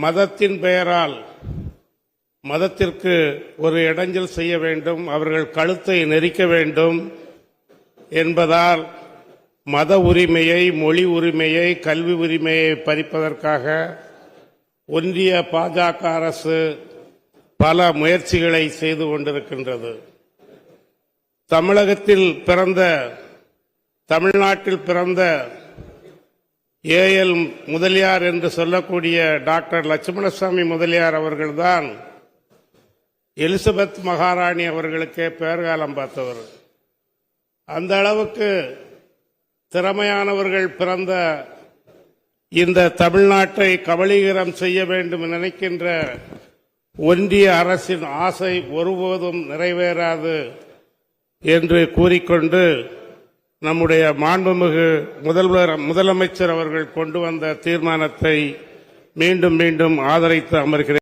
மதத்தின் பெயரால் மதத்திற்கு ஒரு இடைஞ்சல் செய்ய வேண்டும், அவர்கள் கழுத்தை நெரிக்க வேண்டும் என்பதால் மத உரிமையை, மொழி உரிமையை, கல்வி உரிமையை பறிப்பதற்காக ஒன்றிய பாஜக அரசு பல முயற்சிகளை செய்து கொண்டிருக்கின்றது. தமிழ்நாட்டில் பிறந்த ஏஎல் முதலியார் என்று சொல்லக்கூடிய டாக்டர் லட்சுமணசாமி முதலியார் அவர்கள்தான் எலிசபெத் மகாராணி அவர்களுக்கே பேர்காலம் பார்த்தவர். அந்த அளவுக்கு திறமையானவர்கள் பிறந்த இந்த தமிழ்நாட்டை கபளீகரம் செய்ய வேண்டும் நினைக்கின்ற ஒன்றிய அரசின் ஆசை ஒருபோதும் நிறைவேறாது என்று கூறிக்கொண்டு, நம்முடைய மாண்புமிகு முதலமைச்சர் அவர்கள் கொண்டு வந்த தீர்மானத்தை மீண்டும் ஆதரித்து அமர்கிறேன்.